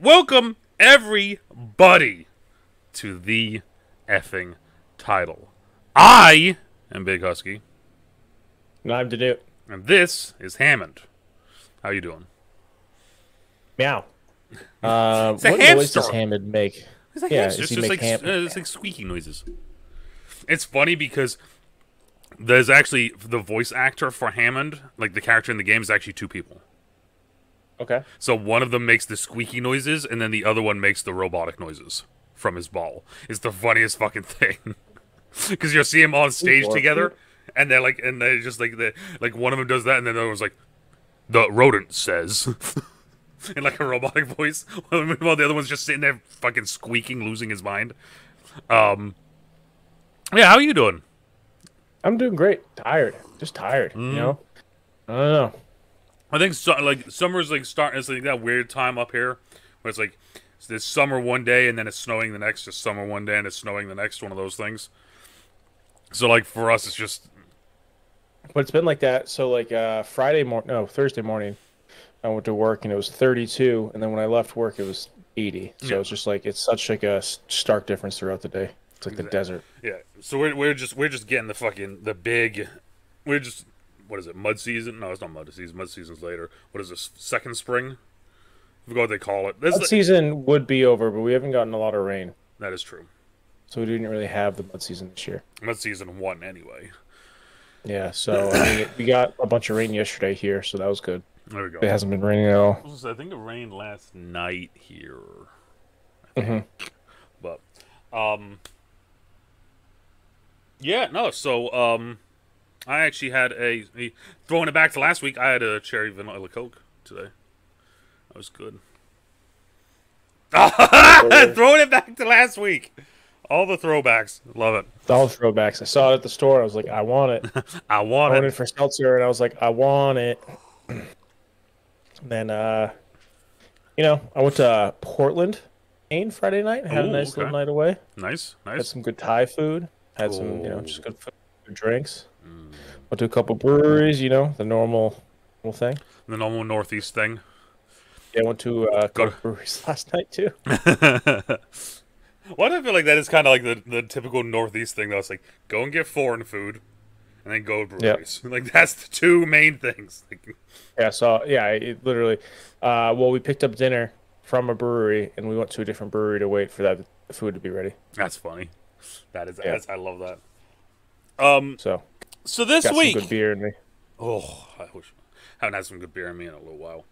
Welcome, everybody, to the effing title. I am Big Husky. And I'm DeNutte. And this is Hammond. How you doing? Meow. It's a What hamster. noise does Hammond make? It's a Yeah, hamster. does It's he just make it's like squeaky noises. It's funny because there's actually the voice actor for Hammond, like the character in the game, is actually two people. Okay. So one of them makes the squeaky noises, and then the other one makes the robotic noises from his ball. It's the funniest fucking thing. Because you'll see him on stage together, and they're like, and they're just like one of them does that, and then the other one's like, the rodent says, in like a robotic voice, while the other one's just sitting there fucking squeaking, losing his mind. Yeah, how are you doing? I'm doing great. Tired. Just tired. You know? I don't know. I think summer's like starting. It's like that weird time up here where it's like it's summer one day and then it's snowing the next. Just summer one day and it's snowing the next. One of those things. So like for us, it's just. But it's been like that. So like Thursday morning, I went to work and it was 32, and then when I left work, it was 80. So it's just like it's such like a stark difference throughout the day. It's like the desert. Yeah. So we're just getting the big. We're just. What is it? Mud season? No, it's not mud season. Mud season's later. What is this? Second spring? I forgot what they call it. Mud season would be over, but we haven't gotten a lot of rain. That is true. So we didn't really have the mud season this year. Mud season 1 anyway. Yeah, so I mean, we got a bunch of rain yesterday here, so that was good. There we go. It hasn't been raining at all. I think it rained last night here. But, yeah, no, so, I actually had throwing it back to last week, I had a cherry vanilla Coke today. That was good. Throwing it back to last week. All the throwbacks. Love it. All the throwbacks. I saw it at the store. I was like, I want it. I want it for seltzer, and I was like, I want it. And then, I went to Portland, Maine Friday night. Had a nice little night away. Nice. Had some good Thai food. Had some, just good food, good drinks. Went to a couple breweries, the normal thing. The normal Northeast thing. Yeah, I went to a couple breweries last night, too. Why do I feel like that is kind of like the typical Northeast thing, though? It's like, go and get foreign food, and then go to breweries. Yep. Like, that's the two main things. Yeah, so, it literally... we picked up dinner from a brewery, and we went to a different brewery to wait for that food to be ready. That's funny. That is... Yeah. I love that. So this got week... some good beer in me. Oh, I haven't had some good beer in me in a little while.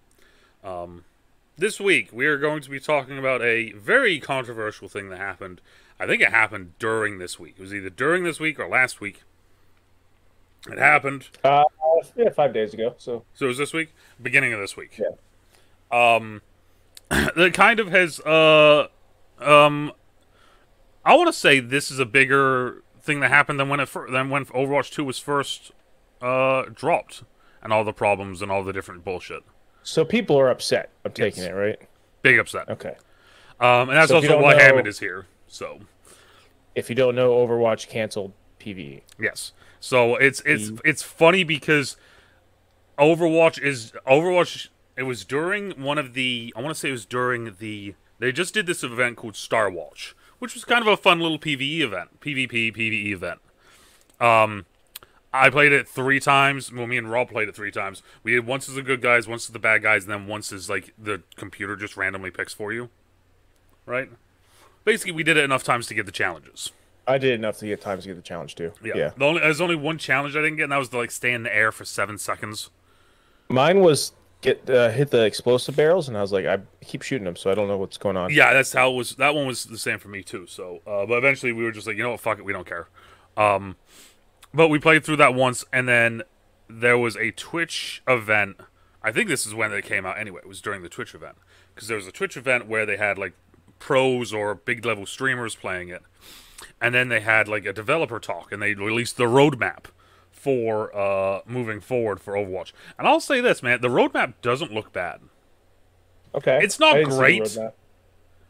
This week, we are going to be talking about a very controversial thing that happened. I think it happened during this week. It was either during this week or last week. It happened. 5 days ago. So it was this week? Beginning of this week. Yeah. That kind of has, I want to say this is a bigger thing that happened than when Overwatch 2 was first, dropped. And all the problems and all the different bullshit. So people are upset. I'm taking it, right? Big upset. Okay. And that's also why Hammond is here. So, if you don't know, Overwatch canceled PvE. Yes. So it's funny because Overwatch. It was during one of the. I want to say it was during the. They just did this event called Starwatch, which was kind of a fun little PvE event, PvE event. I played it 3 times. Well, me and Rob played it 3 times. We did once as the good guys, once as the bad guys, and then once as, like, the computer just randomly picks for you. Right? Basically, we did it enough times to get the challenges. I did enough to get times to get the challenge, too. Yeah. There's only one challenge I didn't get, and that was to, like, stay in the air for 7 seconds. Mine was hit the explosive barrels, and I was like, I keep shooting them, so I don't know what's going on. Yeah, that's how it was. That one was the same for me, too. So, but eventually we were just like, you know what, fuck it, we don't care. But we played through that once, and then there was a Twitch event. I think this is when it came out anyway. It was during the Twitch event. Because there was a Twitch event where they had, like, pros or big-level streamers playing it. And then they had, like, a developer talk, and they released the roadmap for moving forward for Overwatch. And I'll say this, man. The roadmap doesn't look bad. Okay. It's not great.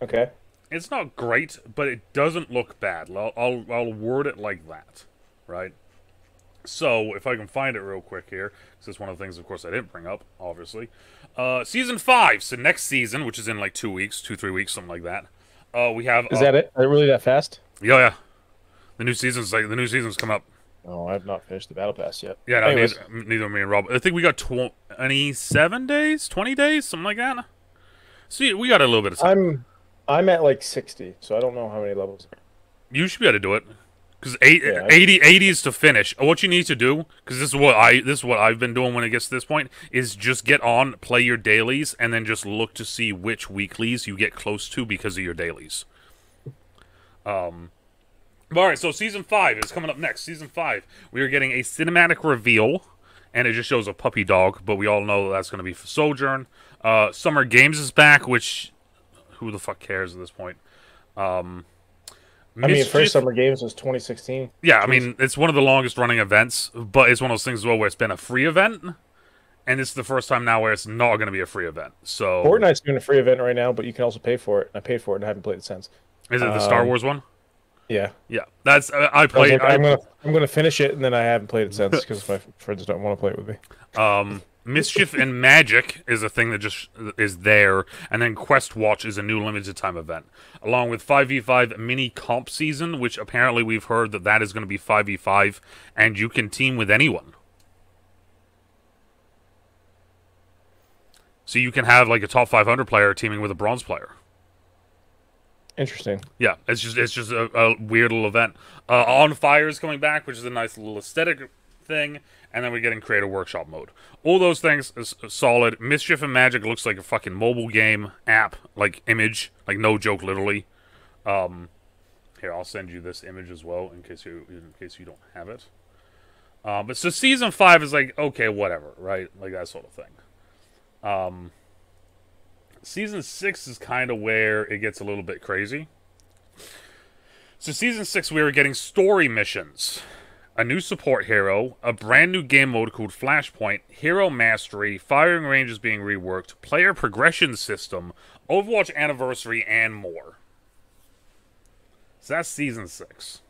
Okay. It's not great, but it doesn't look bad. I'll word it like that. Right? So, if I can find it real quick here, because it's one of the things, of course, I didn't bring up, obviously. Season 5. So, next season, which is in like 2 weeks, 3 weeks, something like that. We have. Is that it? Is it really that fast? Yeah. The new season's come up. Oh, I've not finished the battle pass yet. Yeah, no, neither me and Rob. I think we got 27 days, 20 days, something like that. See, we got a little bit of time. I'm at like 60, so I don't know how many levels. You should be able to do it. Because 80 is to finish. What you need to do, because this is what I've been doing when it gets to this point, is just get on, play your dailies, and then just look to see which weeklies you get close to because of your dailies. Alright, so Season 5 is coming up next. Season 5, we are getting a cinematic reveal, and it just shows a puppy dog, but we all know that's going to be for Sojourn. Summer Games is back, which, who the fuck cares at this point? First Summer Games was 2016. Yeah, I mean, it's one of the longest running events, but it's one of those things as well where it's been a free event, and it's the first time now where it's not going to be a free event. So Fortnite's doing a free event right now, but you can also pay for it. I paid for it and I haven't played it since. Is it the Star Wars one? Yeah. Yeah, that's I played. I'm gonna finish it, and then I haven't played it since because my friends don't want to play it with me. Mischief and Magic is a thing that just is there, and then Quest Watch is a new limited time event, along with 5v5 mini comp season, which apparently we've heard that is going to be 5v5, and you can team with anyone. So you can have like a top 500 player teaming with a bronze player. Interesting. Yeah, it's just a weird little event. On Fire is coming back, which is a nice little aesthetic thing, and then we're getting Creative Workshop mode. All those things is solid. Mischief and Magic looks like a fucking mobile game app, like image, like no joke, literally. Here, I'll send you this image as well in case you don't have it. But so Season 5 is like, okay, whatever, right? Like that sort of thing. Season 6 is kind of where it gets a little bit crazy. So Season 6, we are getting story missions. A new support hero, a brand new game mode called Flashpoint, hero mastery, firing range is being reworked, player progression system, Overwatch anniversary, and more. So that's Season 6.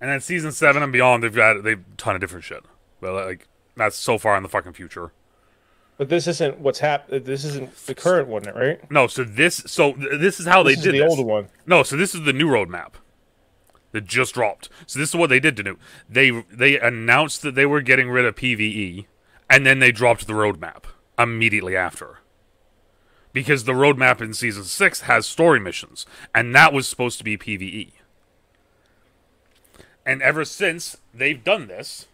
And then Season 7 and beyond, they've a ton of different shit. But like, that's so far in the fucking future. But this isn't what's happened. This isn't the current one, right? No, so this is how they did this. The older one. No, so this is the new roadmap that just dropped. So this is what they did to do. They announced that they were getting rid of PvE, and then they dropped the roadmap immediately after. Because the roadmap in Season 6 has story missions, and that was supposed to be PvE. And ever since they've done this,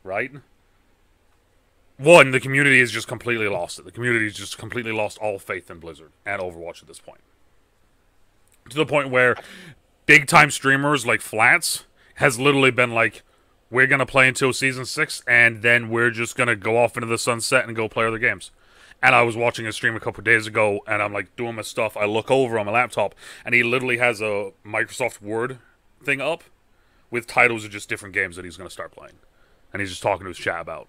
right? One, the community has just completely lost it. The community has just completely lost all faith in Blizzard and Overwatch at this point. To the point where big-time streamers like Flats has literally been like, we're going to play until Season 6, and then we're just going to go off into the sunset and go play other games. And I was watching a stream a couple days ago, and I'm like doing my stuff. I look over on my laptop, and he literally has a Microsoft Word thing up with titles of just different games that he's going to start playing. And he's just talking to his chat about.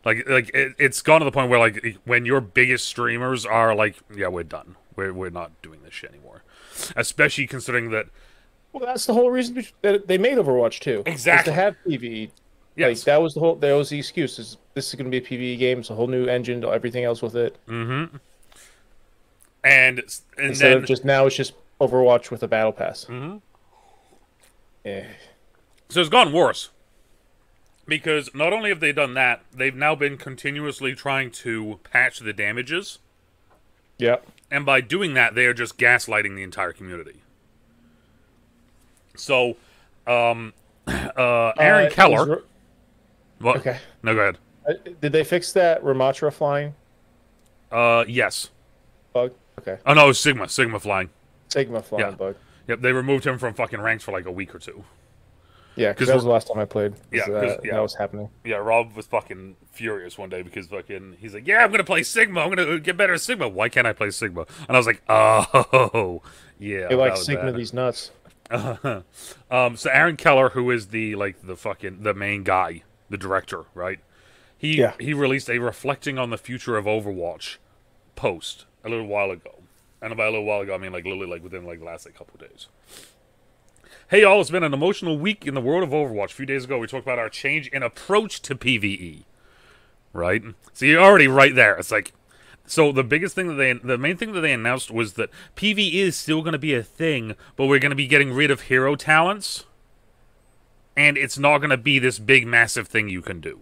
It's gone to the point where, like, when your biggest streamers are like, yeah, we're done. We're not doing this shit anymore. Especially considering that... Well, that's the whole reason that they made Overwatch 2. Exactly. To have PvE. Yes. Like, that was the excuse. This is going to be a PvE game. It's a whole new engine, everything else with it. Mm-hmm. And Instead then... of just now, it's just Overwatch with a battle pass. Mm-hmm. Yeah. So it's gone worse. Because not only have they done that, they've now been continuously trying to patch the damages. Yep. And by doing that, they are just gaslighting the entire community. So, Aaron Keller... What? Okay. No, go ahead. Did they fix that Ramatra flying? Yes. Bug? Okay. Oh, no, it was Sigma. Sigma flying. Sigma flying bug. Yep, they removed him from fucking ranks for like a week or two. Yeah, because that was the last time I played. That was happening. Yeah, Rob was fucking furious one day because he's like, yeah, I'm going to play Sigma. I'm going to get better at Sigma. Why can't I play Sigma? And I was like, oh, yeah. They like Sigma these nuts. So Aaron Keller, who is the main guy, the director, right? He released a reflecting on the future of Overwatch post a little while ago. And by a little while ago, I mean like literally like within like the last couple of days. Hey, all, it's been an emotional week in the world of Overwatch. A few days ago, we talked about our change in approach to PvE. Right? So you're already right there. It's like, so the biggest thing that the main thing that they announced was that PvE is still going to be a thing, but we're going to be getting rid of hero talents, and it's not going to be this big, massive thing you can do.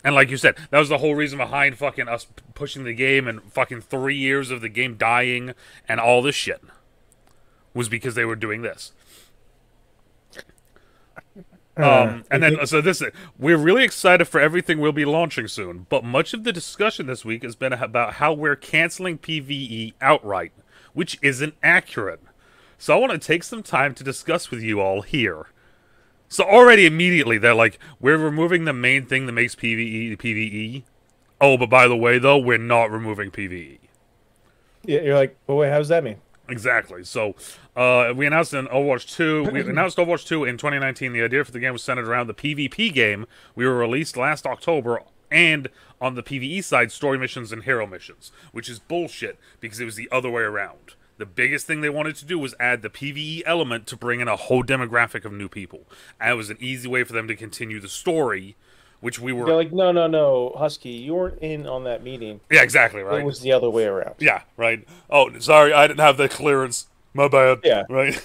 And like you said, that was the whole reason behind fucking us pushing the game and fucking 3 years of the game dying and all this shit. Was because they were doing this. And then, so this, we're really excited for everything we'll be launching soon, but much of the discussion this week has been about how we're canceling PvE outright, which isn't accurate. So I want to take some time to discuss with you all here. So already immediately, they're like, we're removing the main thing that makes PvE. Oh, but by the way, though, we're not removing PvE. Yeah, you're like, well, wait, how does that mean? Exactly. So, we announced in Overwatch 2. We announced Overwatch 2 in 2019. The idea for the game was centered around the PvP game. We were released last October, and on the PvE side, story missions and hero missions, which is bullshit because it was the other way around. The biggest thing they wanted to do was add the PvE element to bring in a whole demographic of new people, and it was an easy way for them to continue the story. Which we were... They're like, no, Husky, you weren't in on that meeting. Yeah, exactly, right? It was the other way around. Yeah, right. Oh, sorry, I didn't have the clearance. My bad. Yeah. Right?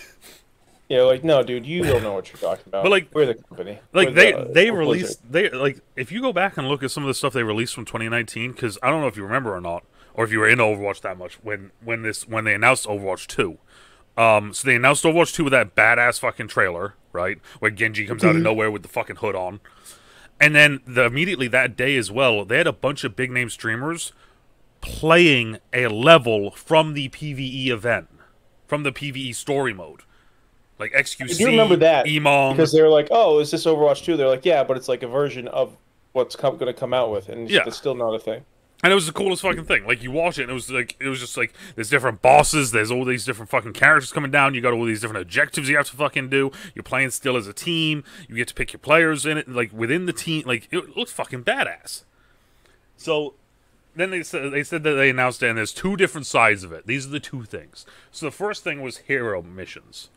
Yeah, like, no, dude, you don't know what you're talking about. But, like... We're the company. Like, we're they released... They, like, if you go back and look at some of the stuff they released from 2019, because I don't know if you remember or not, or if you were in Overwatch that much, when they announced Overwatch 2. So they announced Overwatch 2 with that badass fucking trailer, right? Where Genji comes out of nowhere with the fucking hood on. And then immediately that day as well, they had a bunch of big-name streamers playing a level from the PvE event, from the PvE story mode. Like XQC, I do remember that, Emong. because they were like, oh, is this Overwatch 2? They're like, yeah, but it's like a version of what's going to come out with, and it's still not a thing. And it was the coolest fucking thing. Like, you watch it, and it was just like, there's different bosses, there's all these different fucking characters coming down, you got all these different objectives you have to fucking do, you're playing still as a team, you get to pick your players in it, like, within the team, like, it looks fucking badass. So, then they said that they announced it, and there's two different sides of it. These are the two things. So the first thing was hero missions.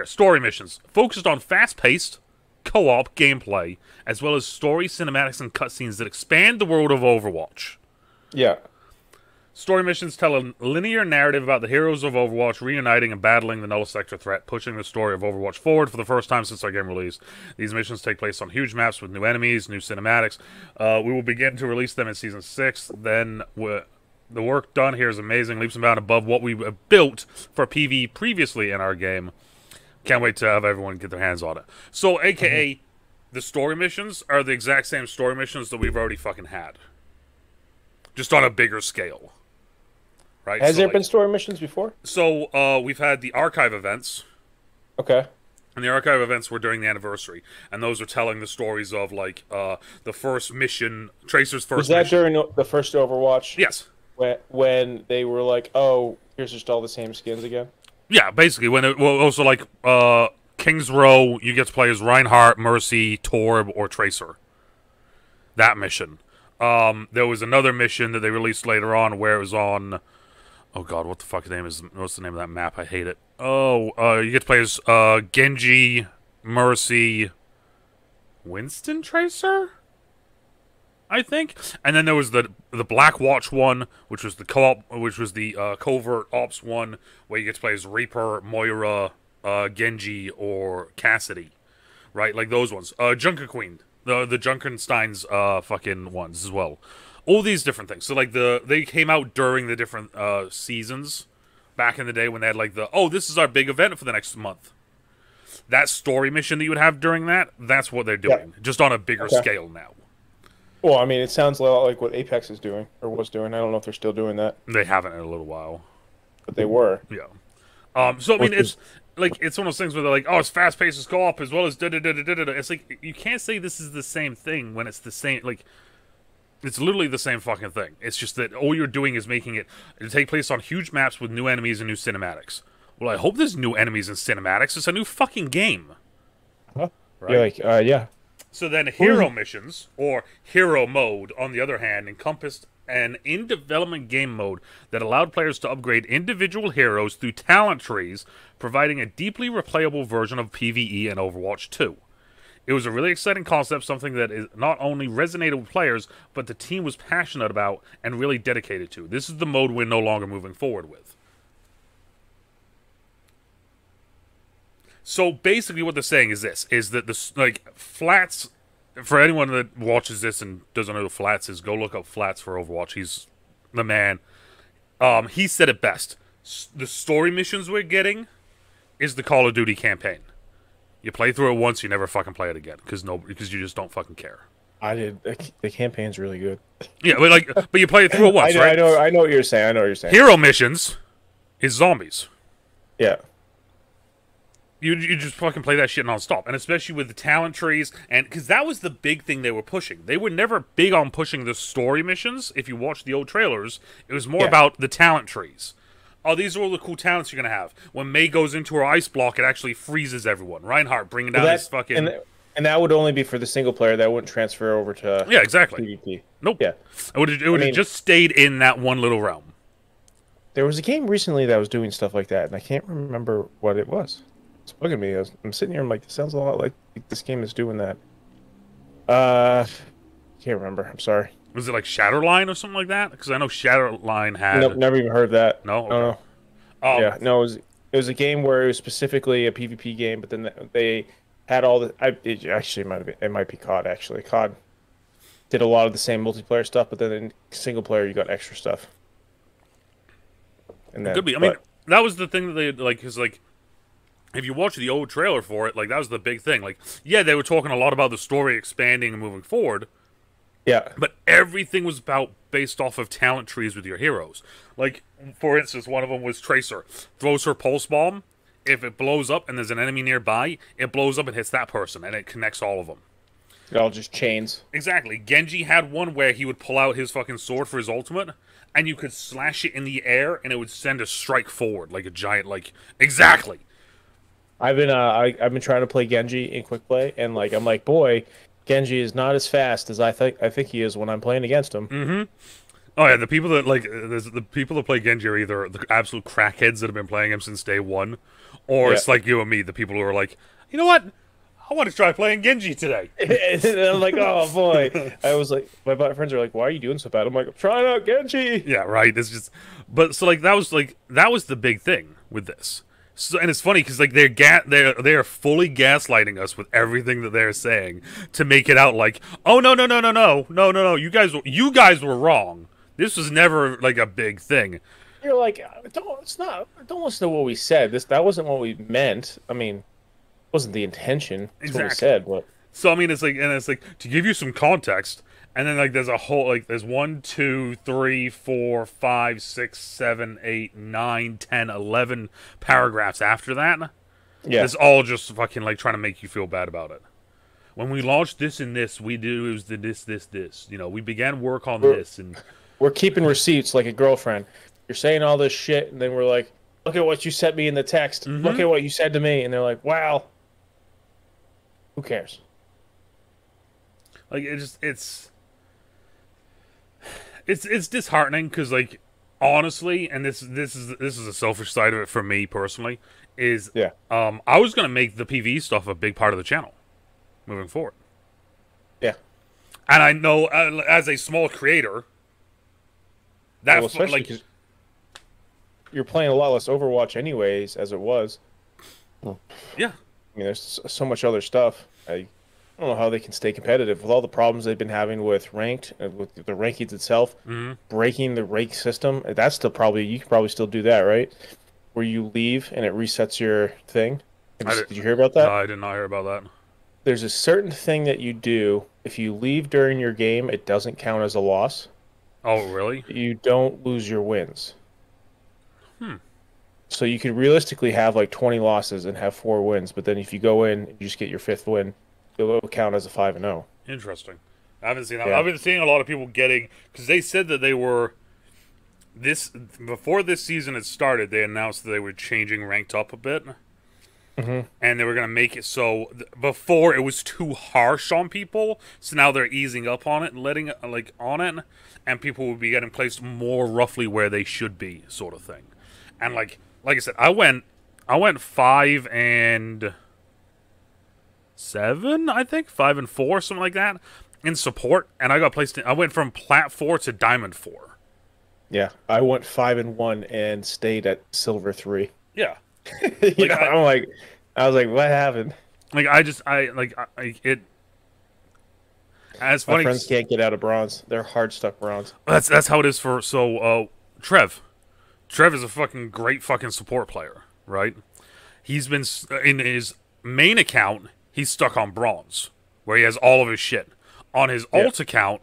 Story missions. Focused on fast-paced, co-op gameplay, as well as story, cinematics, and cutscenes that expand the world of Overwatch. Yeah. Story missions tell a linear narrative about the heroes of Overwatch reuniting and battling the Null Sector threat, pushing the story of Overwatch forward for the first time since our game release. These missions take place on huge maps with new enemies, new cinematics. We will begin to release them in Season 6. Then, the work done here is amazing, leaps and bounds above what we built for PvE previously in our game. Can't wait to have everyone get their hands on it. So, a.k.a., the story missions are the exact same story missions that we've already fucking had. Just on a bigger scale. Right? Has there been story missions before? So, we've had the archive events. Okay. And the archive events were during the anniversary. And those are telling the stories of, like, the first mission, Tracer's first mission. Was that during the first Overwatch? Yes. When they were like, oh, here's just all the same skins again? Yeah, basically. Also, like, King's Row, you get to play as Reinhardt, Mercy, Torb, or Tracer. That mission. There was another mission that they released later on where it was on... Oh god, what's the name of that map? I hate it. You get to play as Genji, Mercy, Winston Tracer? I think. And then there was the Black Watch one, which was the covert ops one, where you get to play as Reaper, Moira, Genji, or Cassidy. Right? Like those ones. Junker Queen. The Junkenstein's fucking ones as well. All these different things. So like they came out during the different seasons back in the day when they had like this is our big event for the next month. That story mission that you would have during that's what they're doing. Yeah. Just on a bigger scale now. Well, I mean, it sounds a lot like what Apex is doing, or was doing. I don't know if they're still doing that. They haven't in a little while. But they were. Yeah. So, I mean, it's one of those things where they're like, oh, it's fast-paced, it's co-op, as well as da-da-da-da-da-da. It's like, you can't say this is the same thing when it's the same, like, it's literally the same fucking thing. It's just that all you're doing is making it take place on huge maps with new enemies and new cinematics. Well, I hope there's new enemies and cinematics. It's a new fucking game. Huh? Right? You're like, yeah. So then hero missions, or hero mode, on the other hand, encompassed an in-development game mode that allowed players to upgrade individual heroes through talent trees, providing a deeply replayable version of PvE and Overwatch 2. It was a really exciting concept, something that is not only resonated with players, but the team was passionate about and really dedicated to. This is the mode we're no longer moving forward with. So basically what they're saying is this, is that Flats, for anyone that watches this and doesn't know who Flats is, go look up Flats for Overwatch. He's the man. He said it best. The story missions we're getting is the Call of Duty campaign. You play through it once, you never fucking play it again because you just don't fucking care. I did. The campaign's really good. Yeah, but you play it through it once, right? I know what you're saying. Hero missions is zombies. Yeah. You just fucking play that shit nonstop, and especially with the talent trees, and because that was the big thing they were pushing. They were never big on pushing the story missions. If you watch the old trailers, it was more about the talent trees. Oh, these are all the cool talents you're gonna have. When Mei goes into her ice block, it actually freezes everyone. Reinhardt bringing down his fucking. And that would only be for the single player. That wouldn't transfer over to exactly. PvP. Nope. Yeah. It would have just stayed in that one little realm. There was a game recently that was doing stuff like that, and I can't remember what it was. It's bugging me. I'm sitting here. I'm like, this sounds a lot like this game is doing that. Can't remember. I'm sorry. Was it like Shatterline or something like that? Because I know Shatterline had. Nope, never even heard that. No. Okay. Yeah, no. It was a game where it was specifically a PvP game, but then they had all the. It might be COD actually. COD did a lot of the same multiplayer stuff, but then in single player you got extra stuff. And then, could be. I mean, that was the thing that they like. Because like, if you watch the old trailer for it, like that was the big thing. Like, yeah, they were talking a lot about the story expanding and moving forward. Yeah. But everything was based off of talent trees with your heroes. Like, for instance, one of them was Tracer. Throws her pulse bomb. If it blows up and there's an enemy nearby, it blows up and hits that person, and it connects all of them. It all just chains. Exactly. Genji had one where he would pull out his fucking sword for his ultimate, and you could slash it in the air, and it would send a strike forward, like a giant, like... Exactly! I've been trying to play Genji in quick play, and like I'm like, boy, Genji is not as fast as I think he is when I'm playing against him. Mm-hmm. Oh yeah, the people that play Genji are either the absolute crackheads that have been playing him since day one, or it's like you and me, the people who are like, you know what, I want to try playing Genji today. And I'm like, oh boy, I was like, my friends are like, why are you doing so bad? I'm like, I'm trying out Genji. Yeah, right. It's just, but so that was the big thing with this. So, and it's funny because like they are fully gaslighting us with everything that they're saying to make it out like, oh no, you guys were wrong. This was never like a big thing. You're like, don't listen to what we said. That wasn't what we meant. I mean, it wasn't the intention. That's what we said. But so I mean, it's like to give you some context. And then, like, there's a whole, like, there's 1, 2, 3, 4, 5, 6, 7, 8, 9, 10, 11 paragraphs after that. Yeah. It's all just fucking, like, trying to make you feel bad about it. When we launched this and this, it was the this. You know, we began work on this. And we're keeping receipts like a girlfriend. You're saying all this shit, and then we're like, look at what you sent me in the text. Mm-hmm. Look at what you said to me. And they're like, wow. Who cares? Like, It's disheartening because, like, honestly, and this is a selfish side of it for me personally, is I was gonna make the PvE stuff a big part of the channel moving forward. Yeah, and I know as a small creator, that like you're playing a lot less Overwatch anyways, as it was. Yeah, I mean, there's so much other stuff. I don't know how they can stay competitive with all the problems they've been having with ranked, with the rankings itself, breaking the rank system. That's still you can probably still do that, right? Where you leave and it resets your thing. Did you hear about that? No, I did not hear about that. There's a certain thing that you do. If you leave during your game, it doesn't count as a loss. Oh, really? You don't lose your wins. So you could realistically have like 20 losses and have 4 wins, but then if you go in and you just get your 5th win, it'll count as a 5-0. Interesting. I haven't seen that. Yeah. I've been seeing a lot of people getting, because they said that they were before this season had started. They announced that they were changing ranked up a bit, and they were gonna make it so before it was too harsh on people. So now they're easing up on it and letting it on it, and people will be getting placed more roughly where they should be, sort of thing. And like I said, I went 5-7, I think 5-4, something like that, in support, and I got placed in. I went from Plat 4 to Diamond 4. Yeah, I went 5-1 and stayed at Silver 3. Yeah, I was like, what happened? It. As funny, My friends can't get out of bronze. They're hard stuck bronze. That's how it is for Trev. Trev is a fucking great fucking support player, right? He's been in his main account. He's stuck on bronze, where he has all of his shit. On his alt account,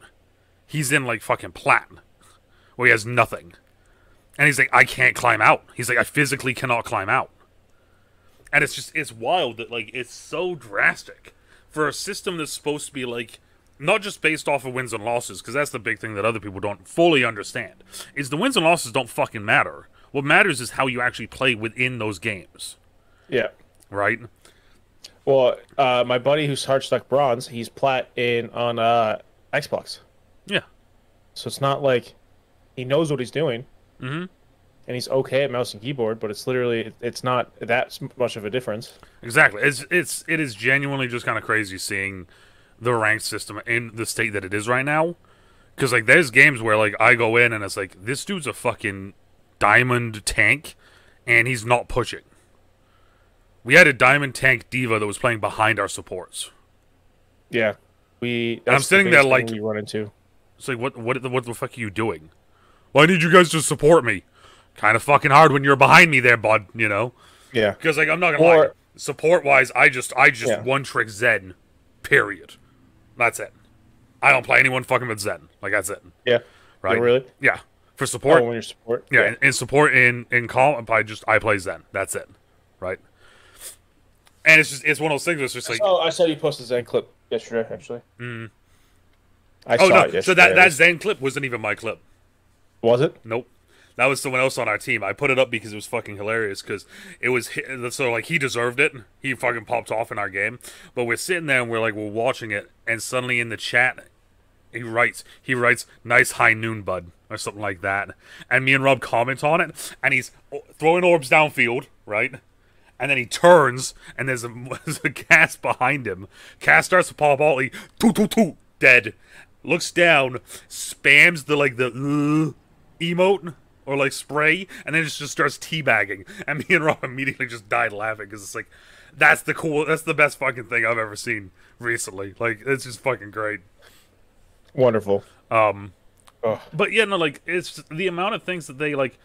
he's in like fucking platinum, where he has nothing. And he's like, I can't climb out. He's like, I physically cannot climb out. And it's wild that like it's so drastic for a system that's supposed to be like not just based off of wins and losses, because that's the big thing that other people don't fully understand. Is the wins and losses don't fucking matter. What matters is how you actually play within those games. Yeah. Right? Well, my buddy who's hard stuck bronze, he's plat on Xbox. Yeah. So it's not like he knows what he's doing. Mm-hmm. And he's okay at mouse and keyboard, but it's not that much of a difference. Exactly. It is genuinely just kind of crazy seeing the ranked system in the state that it is right now. Because like there's games where like I go in and it's like this dude's a fucking diamond tank, and he's not pushing. We had a diamond tank diva that was playing behind our supports. Yeah, I'm sitting there like we run into. It's like what the fuck are you doing? Well, I need you guys to support me. Kind of fucking hard when you're behind me there, bud. You know? Yeah. Because like I'm not gonna lie, support wise, I just one trick Zen. Period. That's it. I don't play anyone fucking but Zen. Like that's it. Yeah. Right. Oh, really? Yeah. For support. Oh, when you're support. Yeah. In support in calm, I play Zen. That's it. Right. And it's one of those things where it's just like I saw you post a Zen clip yesterday, actually. Mm. I saw it yesterday. So that Zen clip wasn't even my clip. Was it? Nope. That was someone else on our team. I put it up because it was fucking hilarious. Because it was so like he deserved it. He fucking popped off in our game. But we're sitting there and we're watching it, and suddenly in the chat, he writes, "Nice high noon, bud," or something like that. And me and Rob comment on it, and he's throwing orbs downfield, right? And then he turns, and there's a cast behind him. Cast starts to pop out, toot, dead. Looks down, spams the emote. Or like spray, and then it just starts teabagging, and me and Rob immediately just died laughing because it's like, that's the best fucking thing I've ever seen recently. Like it's just fucking great. Wonderful. But yeah, no, like it's the amount of things that they like,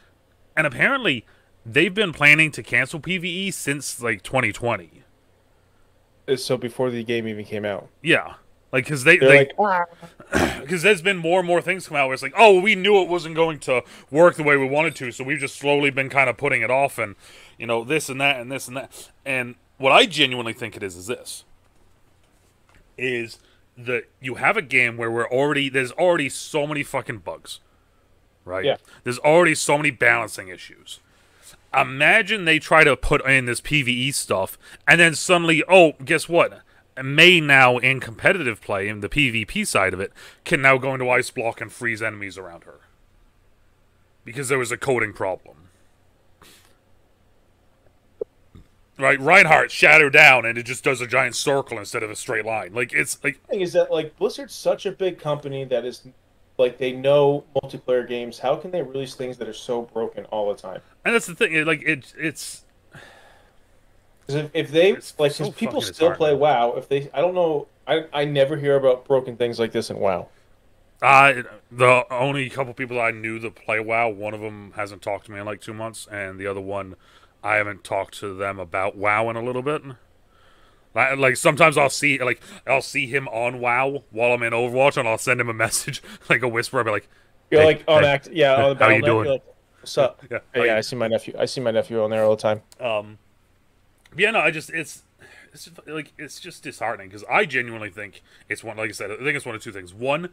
and apparently they've been planning to cancel PvE since like 2020. So before the game even came out. Yeah. Like, because because there's been more and more things come out where it's like, oh, we knew it wasn't going to work the way we wanted to, so we've just slowly been kind of putting it off, and this and that and this and that. And what I genuinely think it is this: is that you have a game where there's already so many fucking bugs, right? Yeah. There's already so many balancing issues. Imagine they try to put in this PvE stuff, and then suddenly, oh, guess what? May now, in competitive play, in the PvP side of it, can now go into Ice Block and freeze enemies around her. Because there was a coding problem. Right, Reinhardt shatter down and it just does a giant circle instead of a straight line. Like, it's like... The thing is that, like, Blizzard's such a big company that is, like, they know multiplayer games. How can they release things that are so broken all the time? And that's the thing, like, it's... If they like, because people still play WoW. If they, I don't know, I never hear about broken things like this in WoW. The only couple people I knew that play WoW, one of them hasn't talked to me in like 2 months, and the other one, I haven't talked to them about WoW in a little bit. Like sometimes I'll see him on WoW while I'm in Overwatch, and I'll send him a message, like a whisper. I'll be like, "You're like on act, yeah, on the how you doing? Like, what's up? Yeah, I see my nephew. I see my nephew on there all the time. Yeah, no, it's just disheartening because I genuinely think it's one. Like I said, I think it's one of two things. One,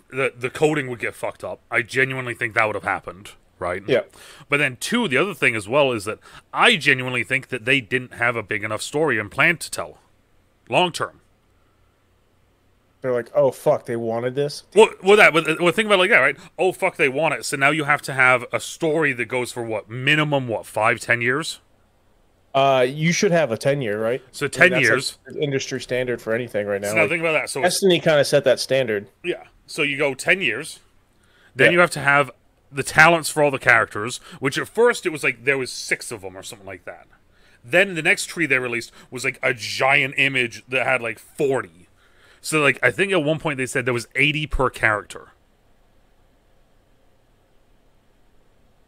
the coding would get fucked up. I genuinely think that would have happened, right? Yeah. But then, two, the other thing as well is that I genuinely think that they didn't have a big enough story and plan to tell long term. They're like, oh fuck, they wanted this. Well, think about it like that, right? Oh fuck, they want it. So now you have to have a story that goes for what minimum, 5-10 years. You should have a 10-year, right? So 10 years, like industry standard for anything right now. So now think about that. So Destiny kind of set that standard. Yeah. So you go 10 years. Then you have to have the talents for all the characters, which at first it was like there was 6 of them or something like that. Then the next tree they released was like a giant image that had like 40. So like I think at one point they said there was 80 per character.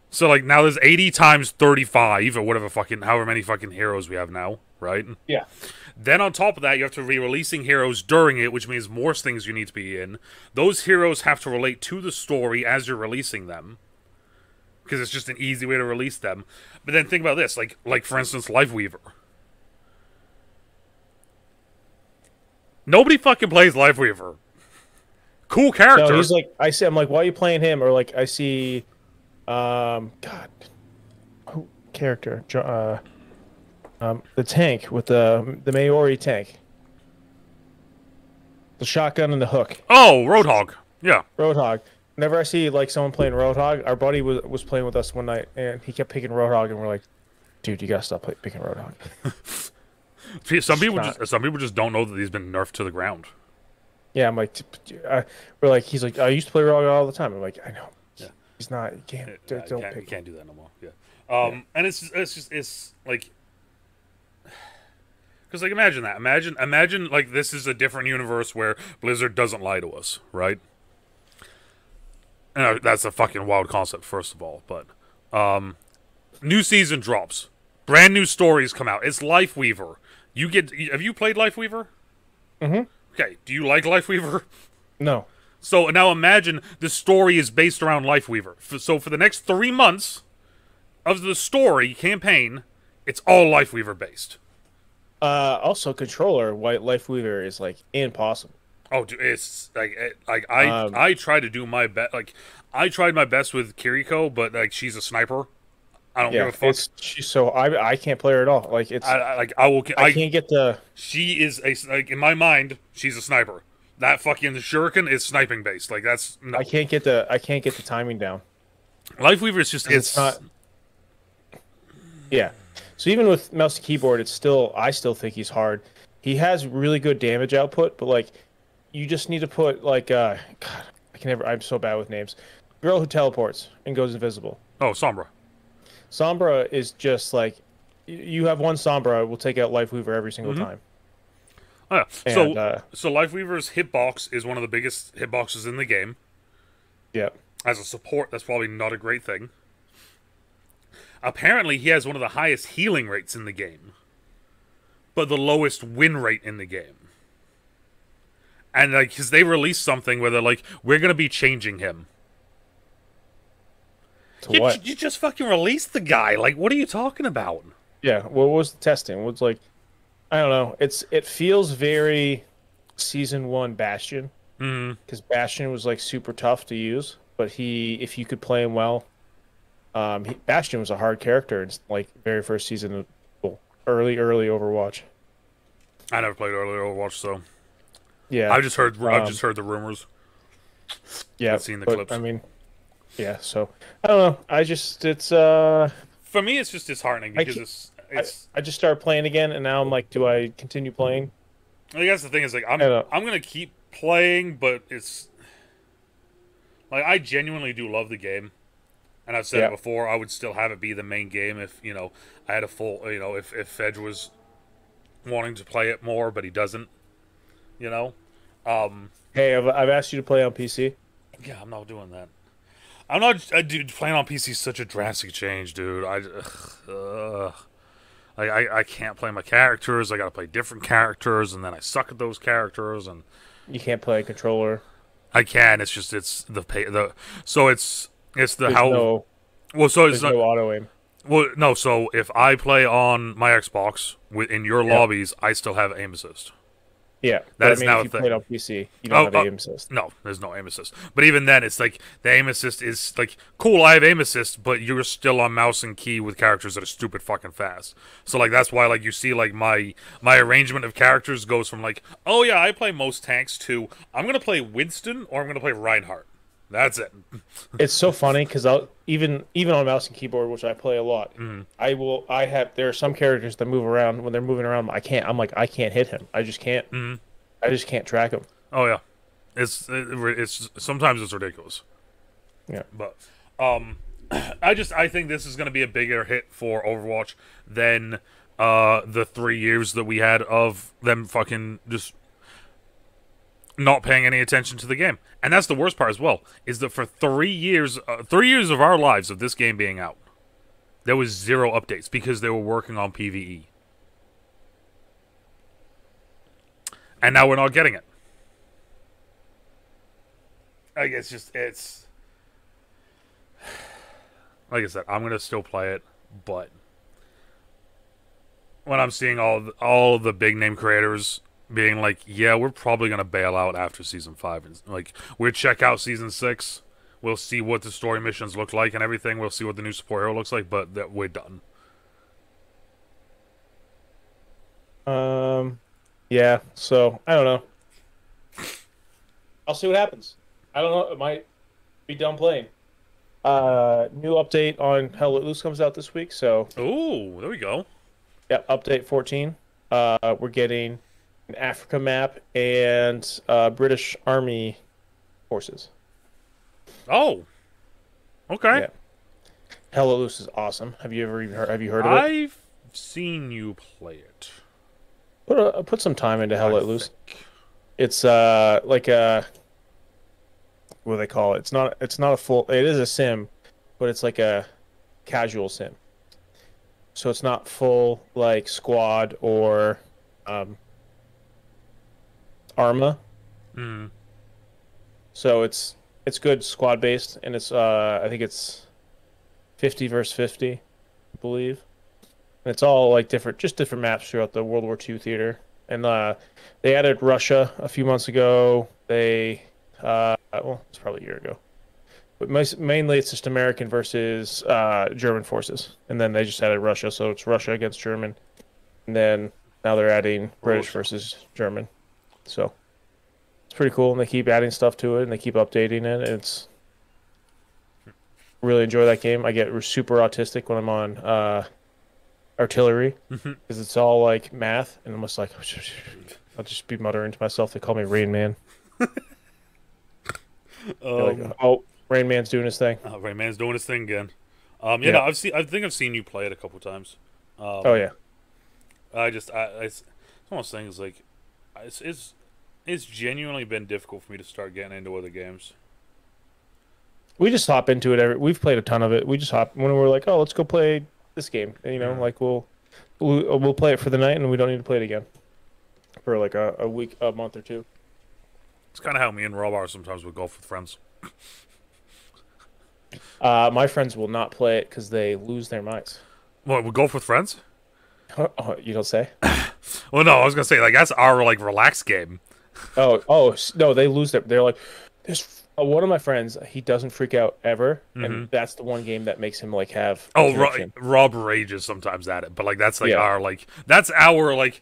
So like now there's 80 times 35 or whatever however many fucking heroes we have now, right? Yeah. Then on top of that, you have to be releasing heroes during it, which means more things you need to be in. Those heroes have to relate to the story as you're releasing them, because it's just an easy way to release them. But then think about this, like for instance, Lifeweaver. Nobody fucking plays Lifeweaver. Cool character. No, he's like, I'm like, why are you playing him? Or like, I see, God, who character? The tank with the Maori tank, the shotgun and the hook. Oh, Roadhog. Yeah, Roadhog. Whenever I see like someone playing Roadhog, our buddy was playing with us one night, and he kept picking Roadhog, and we're like, dude, you gotta stop picking Roadhog. Some people just don't know that he's been nerfed to the ground. Yeah, I'm like, we're like, he's like, I used to play Roadhog all the time. I'm like, I know. Yeah. He's not. You can't. Don't pick. You can't do that no more. Yeah. And it's like. Because, like, imagine that. Imagine, like, this is a different universe where Blizzard doesn't lie to us, right? And that's a fucking wild concept, first of all. But, new season drops. Brand new stories come out. It's Lifeweaver. Have you played Lifeweaver? Mm-hmm. Okay. Do you like Lifeweaver? No. So, now imagine the story is based around Lifeweaver. So, for the next 3 months of the story campaign, it's all Lifeweaver based. Also, controller White Lifeweaver is like impossible. Oh, dude, it's like I try to do my best. Like I tried my best with Kiriko, but like she's a sniper. I don't give a fuck. She's so I can't play her at all. Like it's I can't get the. She is in my mind she's a sniper. That fucking shuriken is sniping based. Like that's no. I can't get the timing down. Lifeweaver is just it's not. Yeah. So even with mouse and keyboard, I still think he's hard. He has really good damage output, but like, you just need to put like, God, I'm so bad with names. Girl who teleports and goes invisible. Oh, Sombra. Sombra is just like, you have one Sombra, will take out Lifeweaver every single time. Oh, yeah. So Lifeweaver's hitbox is one of the biggest hitboxes in the game. Yeah. As a support, that's probably not a great thing. Apparently, he has one of the highest healing rates in the game, but the lowest win rate in the game. And like, because they released something where they're like, "We're gonna be changing him." What? You just fucking released the guy. Like, what are you talking about? Yeah. What was the testing? What's like? I don't know. It feels very season 1 Bastion. Because Bastion was like super tough to use, but if you could play him well. Bastion was a hard character in like very first season of early Overwatch. I never played early Overwatch, so yeah, I've just heard the rumors. Yeah, I've seen the clips. I mean, yeah. So I don't know. It's for me, it's just disheartening because I just started playing again, and now I'm like, do I continue playing? I guess the thing is like I'm gonna keep playing, but it's like I genuinely do love the game. And I've said it before, I would still have it be the main game if, I had a full, if Fedge was wanting to play it more, but he doesn't, Hey, I've asked you to play on PC. Yeah, I'm not doing that. I'm not, dude, playing on PC is such a drastic change, dude. I can't play my characters, I gotta play different characters, and then I suck at those characters, and... You can't play a controller. I can, it's just, it's It's there's how. No, well, so it's not no auto aim. Well, no. So if I play on my Xbox in your lobbies, I still have aim assist. Yeah, That but I is mean, now if a you thing. play it on PC, you don't Oh, have aim assist. no, there's no aim assist. But even then, it's like the aim assist is like cool. I have aim assist, but you're still on mouse and key with characters that are stupid fucking fast. So like that's why like you see like my arrangement of characters goes from like, oh yeah, I play most tanks to I'm gonna play Winston or I'm gonna play Reinhardt. That's it. It's so funny because I'll even on mouse and keyboard, which I play a lot. Mm. I have there are some characters that move around when they're moving around. I'm like I can't hit him. I just can't. Mm. I just can't track him. Oh yeah, it's sometimes it's ridiculous. Yeah. But I think this is going to be a bigger hit for Overwatch than the 3 years that we had of them fucking just not paying any attention to the game. And that's the worst part as well, is that for 3 years of our lives of this game being out, there was 0 updates because they were working on PvE. And now we're not getting it. Like, it's like I said, I'm gonna still play it, but when I'm seeing all of the big name creators being like, yeah, we're probably gonna bail out after season 5, and like we'll check out season 6, we'll see what the story missions look like and everything, we'll see what the new support hero looks like, but that we're done. Yeah. So I don't know. I'll see what happens. I don't know. It might be done playing. New update on Hell Let Loose comes out this week. So Oh, there we go. yeah, update 14. We're getting an Africa map and British Army forces. Oh, okay. Yeah. Hell Let Loose is awesome. Have you ever even heard? Have you heard of it? I've seen you play it. Put some time into Hell I Let Loose. think. It's like a what do they call it? It's not a full. It is a sim, but it's like a casual sim. So it's not full like squad or Arma. Mm. So it's good squad based, and it's I think it's 50 versus 50, I believe. And it's all like different maps throughout the World War II theater. And they added Russia a few months ago. They well, it's probably a year ago. But mainly it's just American versus German forces. And then they just added Russia, so it's Russia against German. And then now they're adding British versus German. So it's pretty cool, and they keep adding stuff to it, and they keep updating it. It's really enjoy that game. I get super autistic when I'm on artillery because it's all like math, and I'm just like I'll just be muttering to myself. They call me Rain Man. Like, oh, Rain Man's doing his thing. Rain Man's doing his thing again. Yeah. No, I think I've seen you play it a couple times. Oh yeah. It's one of those things like it's genuinely been difficult for me to start getting into other games. We just hop into it. We've played a ton of it. We just hop when we're like, oh, let's go play this game. And, like we'll play it for the night, and we don't need to play it again for like a week, a month or two. It's kind of how me and Rob are sometimes with golf with friends. My friends will not play it because they lose their minds. What, we golf with friends? Oh, you don't say? Well, no, I was gonna say like that's our like relaxed game. Oh no, they lose their. They're like, this. One of my friends, he doesn't freak out ever, and that's the one game that makes him like have. Oh, Rob rages sometimes at it, but like that's like Yeah. that's our like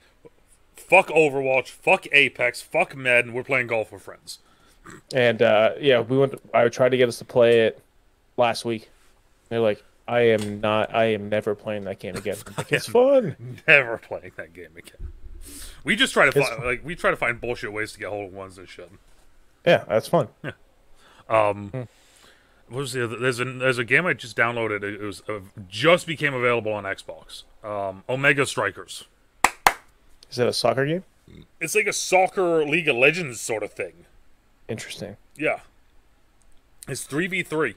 fuck Overwatch, fuck Apex, fuck Med, and we're playing golf with friends. And yeah, I tried to get us to play it last week. They're like, I am never playing that game again. I'm like, it's fun. Never playing that game again. We just try to find bullshit ways to get hold of ones that shouldn't. Yeah, that's fun. Yeah. What was the other? There's a game I just downloaded. It was just became available on Xbox. Omega Strikers. Is it a soccer game? It's like a soccer League of Legends sort of thing. Interesting. Yeah. It's 3v3.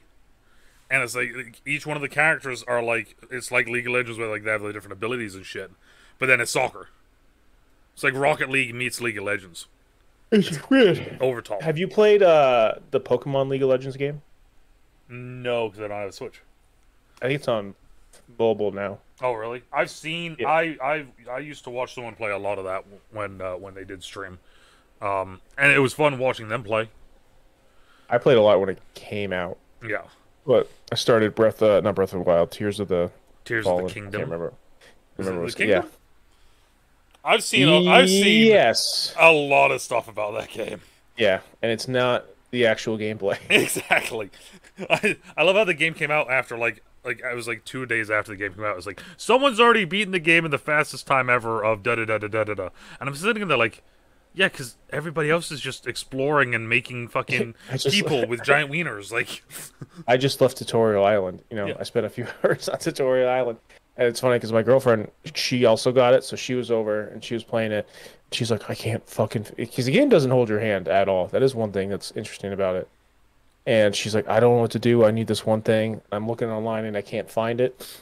And it's like each one of the characters are like it's like League of Legends where like they have the different abilities and shit. But then it's soccer. It's like Rocket League meets League of Legends. It's weird. Over top. Have you played the Pokemon League of Legends game? No, because I don't have a Switch. I think it's on mobile now. Oh, really? I've seen. Yeah, I used to watch someone play a lot of that when they did stream. And it was fun watching them play. I played a lot when it came out, Yeah. but I started not Breath of the Wild, Tears of the Tears of the Fallen. I can't Kingdom. remember. Is it Remember it the was yeah. Kingdom? I've seen Yes. a lot of stuff about that game. Yeah, and it's not the actual gameplay. Exactly. I love how the game came out after I was like 2 days after the game came out. It was like someone's already beaten the game in the fastest time ever of da da da da da da da. And I'm sitting there like, yeah, because everybody else is just exploring and making fucking people with giant wieners. Like, I just left Tutorial Island. yeah. I spent a few hours on Tutorial Island. And it's funny because my girlfriend, she also got it, so she was over and she was playing it. She's like, I can't fucking, because the game doesn't hold your hand at all. That is one thing that's interesting about it. And she's like, I don't know what to do. I need this one thing. I'm looking online and I can't find it.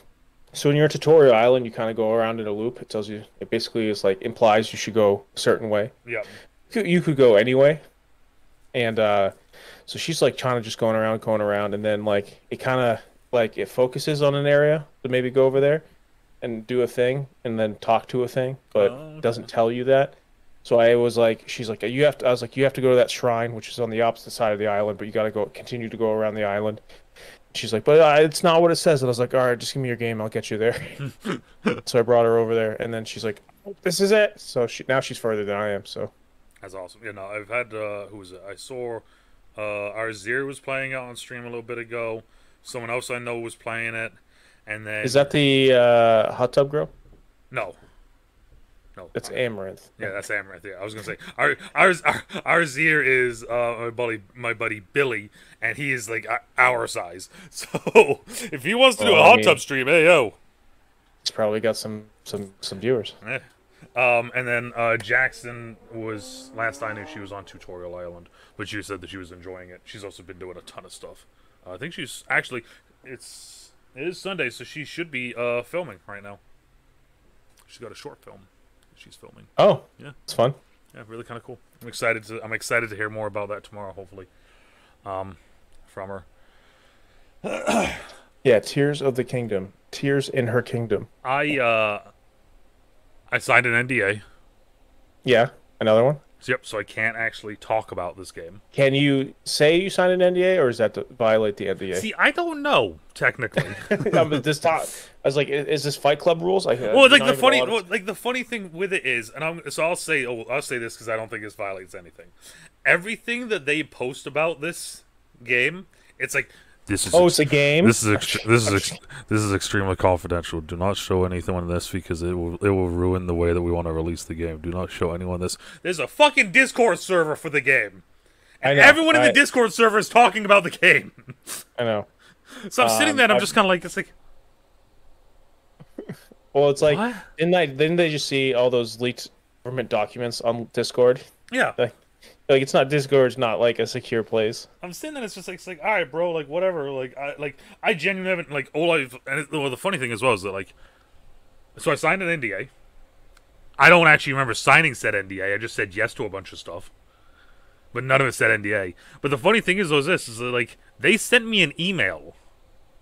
So when you're at Tutorial Island, you kind of go around in a loop. It tells you, it basically is like implies you should go a certain way. Yeah. You could go anyway. And so she's like trying to just going around, and then like it kind of like it focuses on an area to maybe go over there and do a thing and then talk to a thing, but Okay. doesn't tell you that. So I was like, she's like, you have to. I was like, you have to go to that shrine, which is on the opposite side of the island, but you got to continue to go around the island. She's like, but it's not what it says. And I was like, all right, just give me your game, I'll get you there. So I brought her over there, and then she's like, this is it. So now she's further than I am. So That's awesome. Yeah, no, I've had who was it? I saw Arzir was playing it on stream a little bit ago. Someone else I know was playing it, and then is that the hot tub girl? no, no, It's Amaranth. yeah, that's Amaranth. Yeah, I was gonna say Arzir is my buddy Billy, and he is like our size. So if he wants to do a hot tub stream, hey yo, He's probably got some viewers. eh. And then Jackson was last I knew she was on Tutorial Island, but she said that she was enjoying it. She's also been doing a ton of stuff. I think she's actually it is Sunday, so she should be filming right now. She's got a short film she's filming. Oh, Yeah, it's fun. yeah, really kind of cool. I'm excited to hear more about that tomorrow, hopefully, from her. Yeah, Tears of the Kingdom. Tears in Her Kingdom. I signed an NDA. Yeah, another one. Yep, so I can't actually talk about this game. Can you say you signed an NDA, or is that to violate the NDA? See, I don't know technically. But this talk, I was like, is this Fight Club rules? Well, like the funny thing with it is, and I'll say this because I don't think this violates anything. Everything that they post about this game, it's like this is. Oh, it's a game. This is extremely confidential. Do not show anyone this because it will ruin the way that we want to release the game. Do not show anyone this. There's a fucking Discord server for the game. I know. Everyone in the Discord server is talking about the game. I know. So I'm sitting there and I'm just kind of like, it's like. Well, it's like, What? didn't they just see all those leaked government documents on Discord? Yeah. Like it's not Discord's not like a secure place. I'm sitting there, it's like, all right, bro, like whatever, I genuinely haven't well, the funny thing as well is that so I signed an NDA. I don't actually remember signing said NDA. I just said yes to a bunch of stuff, but none of it said NDA. But the funny thing is that they sent me an email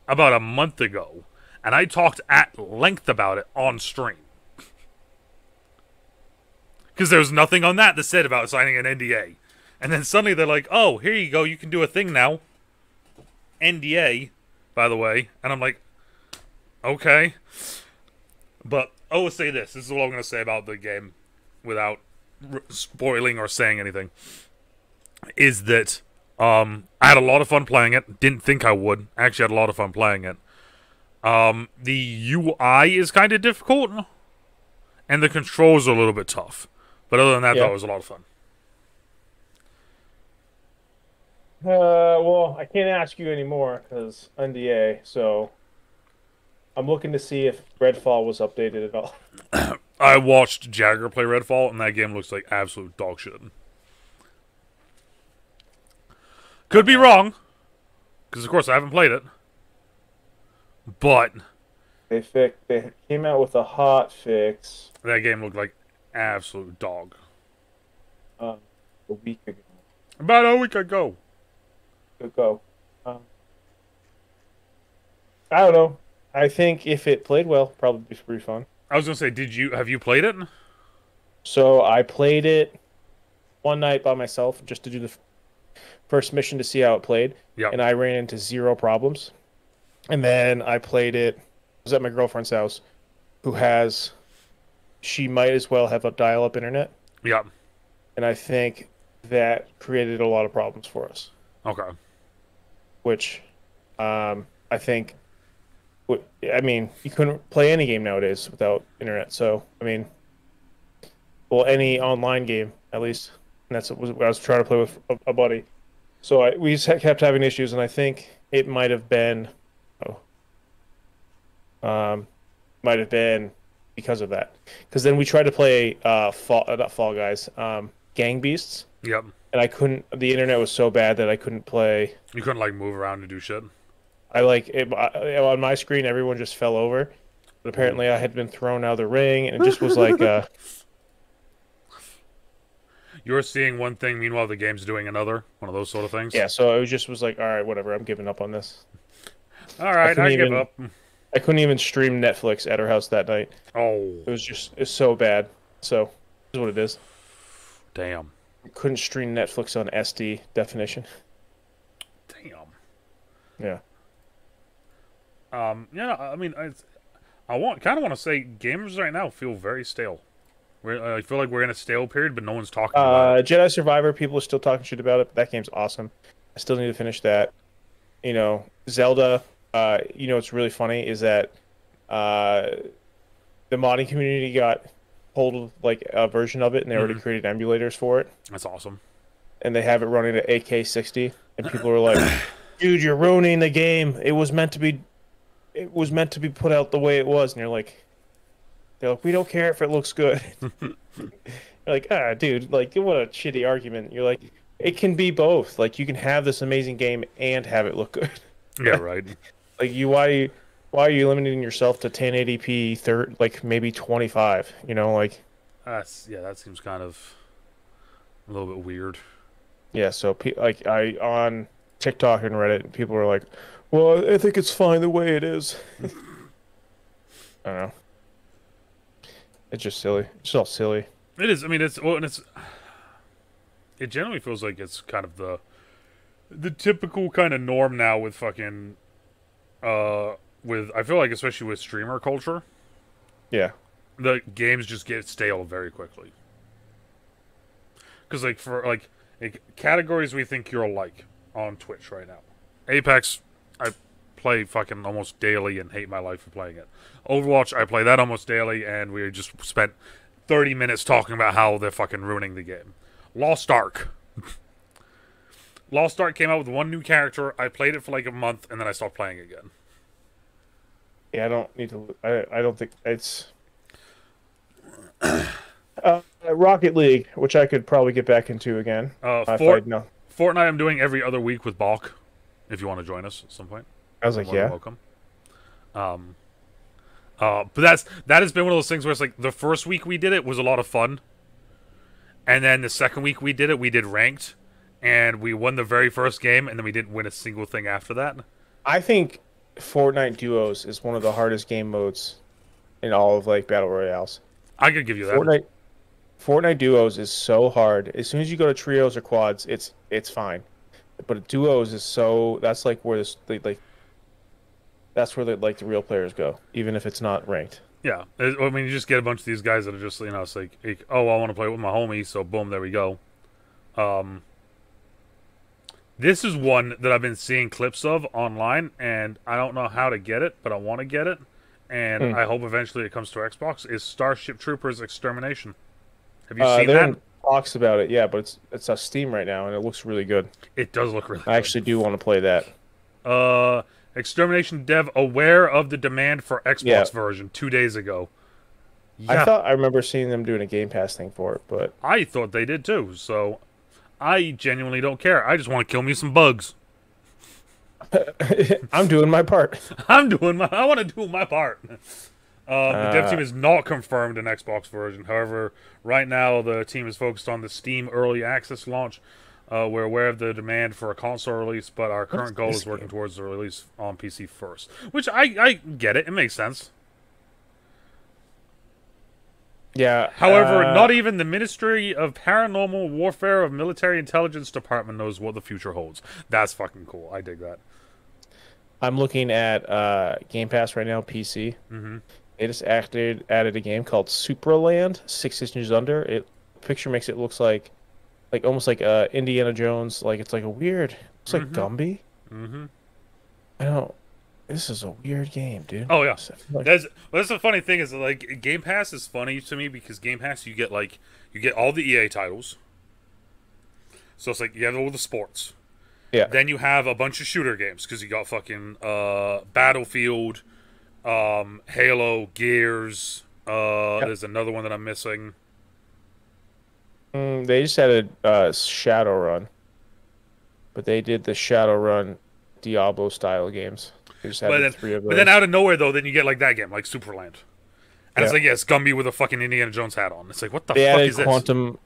about a month ago, and I talked at length about it on stream. Because there was nothing on that said about signing an NDA. And then suddenly they're like, oh, here you go, you can do a thing now. NDA, by the way. And I'm like, okay. But I will say this. This is what I'm going to say about the game without spoiling or saying anything. Is that I had a lot of fun playing it. Didn't think I would. Actually had a lot of fun playing it. The UI is kind of difficult. And the controls are a little bit tough. But other than that, though, it was a lot of fun. Well, I can't ask you anymore because NDA. So I'm looking to see if Redfall was updated at all. I watched Jagger play Redfall, and that game looks like absolute dog shit. Could be wrong, because of course I haven't played it. But They came out with a hot fix that game looked like absolute dog. a week ago. About a week ago. I don't know. I think if it played well, probably be pretty fun. I was gonna say, have you played it? So I played it one night by myself just to do the first mission to see how it played, Yep. and I ran into zero problems. And then I played it. I was at my girlfriend's house, who has she might as well have a dial-up internet, Yep. and I think that created a lot of problems for us. Okay. Which, I think, I mean, you couldn't play any game nowadays without internet. So, I mean, well, any online game at least, and that's what I was trying to play with a buddy. So we just kept having issues, and I think it oh, um, might have been because of that. Because then we tried to play not Fall Guys, Gang Beasts, Yep. and I couldn't. The internet was so bad that I couldn't play. You couldn't like move around and do shit. I like it, on my screen, everyone just fell over. But apparently, I had been thrown out of the ring, and it just was like, You're seeing one thing, meanwhile the game's doing another. One of those sort of things. yeah. So it was like, all right, whatever. I'm giving up on this. All right, I give up. I couldn't even stream Netflix at our house that night. Oh, It's so bad. So, is what it is. damn. I couldn't stream Netflix on SD definition. Damn. Yeah. Yeah. I mean, I kind of want to say gamers right now feel very stale. I feel like we're in a stale period, but no one's talking about it. Jedi Survivor, people are still talking shit about it, but that game's awesome. I still need to finish that. You know, Zelda, what's really funny is that the modding community got hold of like a version of it, and they already created emulators for it, That's awesome. and they have it running at 8K 60, and people are like, "Dude, you're ruining the game. It was meant to be put out the way it was," and they're like, "We don't care if it looks good." You're like, dude, like, what a shitty argument. You're like, it can be both. Like, you can have this amazing game and have it look good. Yeah, right. Like, why are you limiting yourself to 1080p, like maybe 25? You know, like, That seems kind of a little bit weird. yeah. So, like, on TikTok and Reddit, people are like, "Well, I think it's fine the way it is." I don't know. It's just silly. It's just all silly. It is. I mean, it generally feels like it's kind of the typical kind of norm now with fucking with I feel like especially with streamer culture, Yeah. the games just get stale very quickly. Because like for like categories we think you'll like on Twitch right now, Apex, I play fucking almost daily and hate my life for playing it. Overwatch, I play that almost daily, and we just spent 30 minutes talking about how they're fucking ruining the game. Lost Ark. Lost Ark came out with one new character. I played it for like a month, and then I stopped playing again. Yeah, I don't need to. I don't think it's. Rocket League, which I could probably get back into again. No. Fortnite I'm doing every other week with Balk, if you want to join us at some point. I was like, More than yeah. welcome. But that has been one of those things where it's like the first week we did it was a lot of fun, and then the second week we did it, we did ranked, and we won the very first game, and then we didn't win a single thing after that. I think Fortnite Duos is one of the hardest game modes in all of like battle royales. I could give you that. Fortnite Duos is so hard. As soon as you go to trios or quads, it's fine. But Duos is so that's like where that's where the real players go, even if it's not ranked. Yeah, I mean, you just get a bunch of these guys that are just, it's like oh, I want to play with my homie, so boom, there we go. This is one that I've been seeing clips of online, and I don't know how to get it, but I want to get it, and I hope eventually it comes to Xbox, is Starship Troopers Extermination. Have you seen that? Talks about it, yeah, but it's on Steam right now, and it looks really good. It does look really good. I actually do want to play that. Extermination dev aware of the demand for Xbox version 2 days ago. Yeah. I remember seeing them doing a Game Pass thing for it, but I thought they did too, so I genuinely don't care. I just want to kill me some bugs. I'm doing my part. I want to do my part. The dev team is not confirmed an Xbox version. However, right now the team is focused on the Steam Early Access launch. We're aware of the demand for a console release, but our What is current goal this is working game? towards the release on PC first. Which I get it. It makes sense. Yeah. However, not even the Ministry of Paranormal Warfare of Military Intelligence Department knows what the future holds. That's fucking cool. I dig that. I'm looking at Game Pass right now, PC. Mm-hmm. They just added a game called Supraland, 6 inches under. It picture makes it looks like almost like Indiana Jones. Like it's like a weird. It's like Mm-hmm. Gumby. Mm-hmm. I don't. This is a weird game, dude. Oh yeah, Like, that's the funny thing is like Game Pass is funny to me because Game Pass you get all the EA titles, so it's like you have all the sports. yeah. Then you have a bunch of shooter games because you got fucking Battlefield, Halo, Gears. Yep. There's another one that I'm missing. They just added Shadowrun, but they did the Shadowrun Diablo style games. They just added three of those. But then out of nowhere though, then you get like that game, like Superland, and it's Yeah. like it's Gumby with a fucking Indiana Jones hat on. It's like what the They fuck added is this? Quantum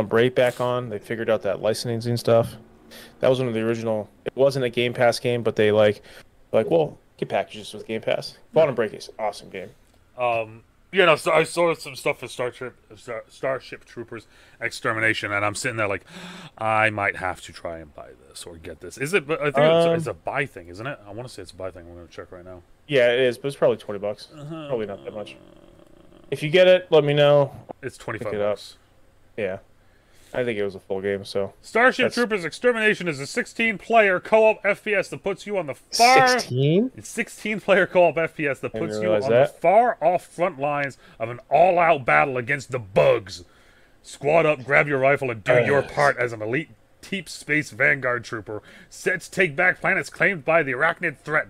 Break back on. They figured out that licensing stuff. That was one of the original. It wasn't a Game Pass game, but they well, get packages with Game Pass. Quantum Break is an awesome game. You know, so I saw some stuff for Starship Troopers Extermination, and I'm sitting there like, I might have to try and buy this or get this. Is it? I think it's a buy thing, isn't it? I want to say it's a buy thing. I'm going to check right now. Yeah, it is, but it's probably $20. Probably not that much. If you get it, let me know. It's 25 Pick it up. bucks. Yeah, I think it was a full game. So Starship Troopers Extermination is a 16-player co-op FPS that puts you on the far 16. It's 16-player co-op FPS that puts you on realize the that. far off front lines of an all-out battle against the bugs. Squad up, grab your rifle, and do your part as an elite deep space vanguard trooper. Set to take back planets claimed by the arachnid threat.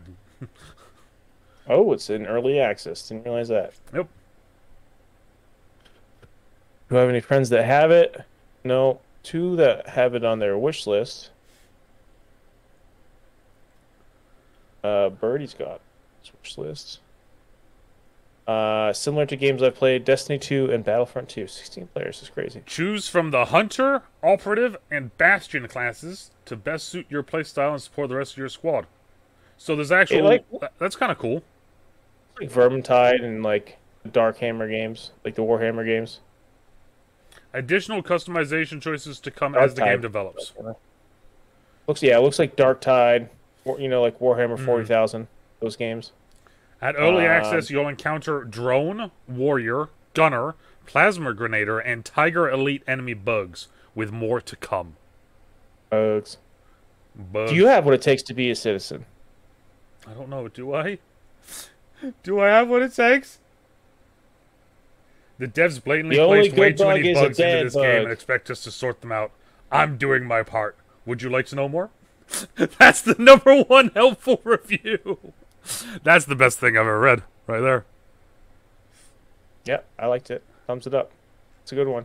Oh, it's in early access. Didn't realize that. Yep. Do I have any friends that have it? No. 2 that have it on their wish list. Birdie's got his wish list. Similar to games I've played, Destiny 2 and Battlefront 2. 16 players is crazy. Choose from the Hunter, Operative, and Bastion classes to best suit your playstyle and support the rest of your squad. So there's actual... that's kind of cool. Like Vermintide and like Darkhammer games, like the Warhammer games. Additional customization choices to come as the game develops. It looks like Darktide, like Warhammer 40,000, those games. At early access, you'll encounter Drone, Warrior, Gunner, Plasma Grenader, and Tiger Elite enemy bugs, with more to come. Bugs. Do you have what it takes to be a citizen? I don't know. Do I? Do I have what it takes? The devs blatantly placed way too many bugs into this game and expect us to sort them out. I'm doing my part. Would you like to know more? That's the #1 helpful review. That's the best thing I've ever read, right there. Yeah, I liked it. Thumbs it up. It's a good one.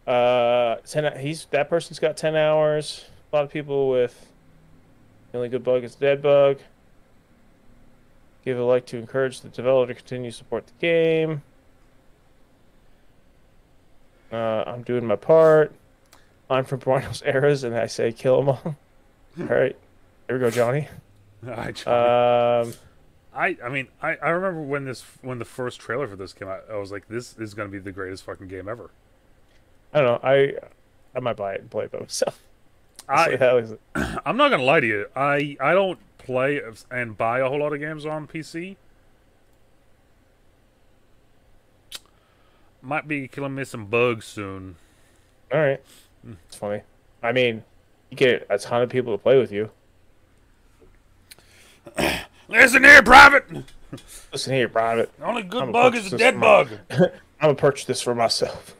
That person's got 10 hours. A lot of people with the only good bug is dead bug. Give a like to encourage the developer to continue to support the game. I'm doing my part. I'm from Buenos Aires, and I say kill them all. All right, here we go, Johnny. All right, Johnny. I mean, I remember when the first trailer for this came out, I was like, this is gonna be the greatest fucking game ever. I don't know. I might buy it and play it by myself. I'm not gonna lie to you. I don't play and buy a whole lot of games on PC. Might be killing me some bugs soon. All right, it's funny. I mean, you get a ton of people to play with you. Listen here, Private. Listen here, Private. The only good bug is a dead bug. I'm gonna purchase this for myself.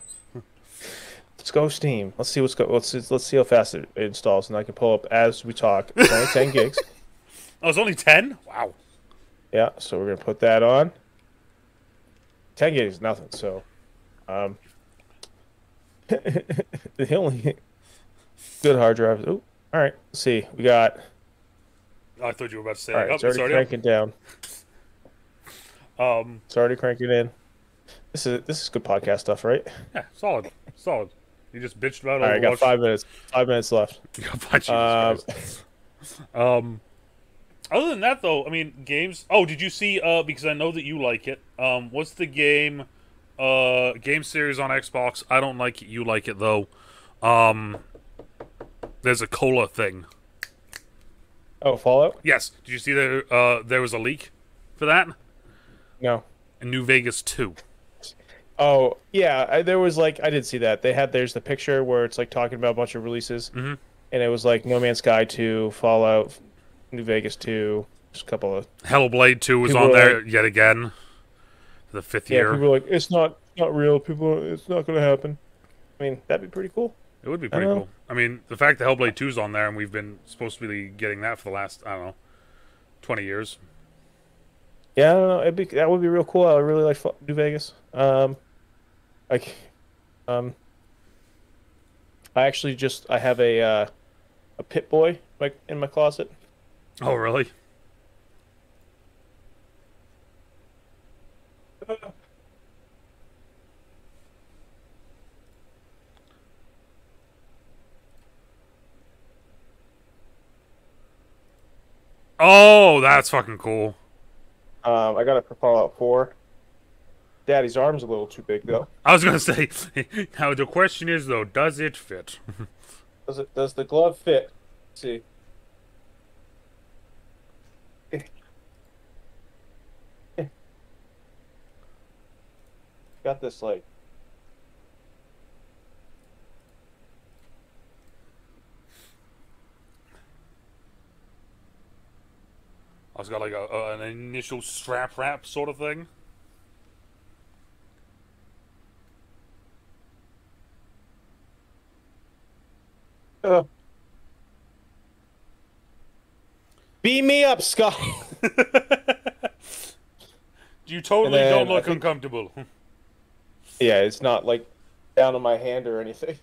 Let's go Steam. Let's see let's see how fast it installs, and I can pull up as we talk. It's only 10 gigs. Oh, it's only 10? Wow. Yeah, so we're gonna put that on. 10 gigs is nothing. So, the only good hard drive. Oh, all right. Let's see. We got. I thought you were about to say all right, it's already cranking down. It's already cranking in. This is good podcast stuff, right? Yeah, solid. You just bitched about All right, I got Overwatch. 5 minutes. 5 minutes left. Jesus Christ. Other than that, though, I mean, games. Oh, did you see? Because I know that you like it. What's the game? Game series on Xbox. I don't like it. You like it though. There's a cola thing. Oh, Fallout? Yes. Did you see there was a leak for that? No. In New Vegas 2. Oh, yeah. There was like I did see that. There's the picture where it's like talking about a bunch of releases, and it was like No Man's Sky 2, Fallout, New Vegas 2, just a couple of. Hellblade 2 was People on were there like, yet again. For the fifth yeah, year. people are like, it's not real. It's not going to happen. I mean, that'd be pretty cool. It would be pretty cool. I mean, the fact that Hellblade 2's on there and we've been supposed to be getting that for the last, I don't know, 20 years. Yeah, I don't know. That would be real cool. I really like New Vegas. Like, I have a Pit Boy like in my closet. Oh, really? Oh, that's fucking cool. I got it for Fallout 4. Daddy's arm's a little too big though. I was gonna say, now the question is though, does it fit? Does the glove fit? Let's see. Got this like I was got like an initial strap wrap sort of thing. beam me up, Scott. You totally don't look uncomfortable. Yeah, it's not like down on my hand or anything.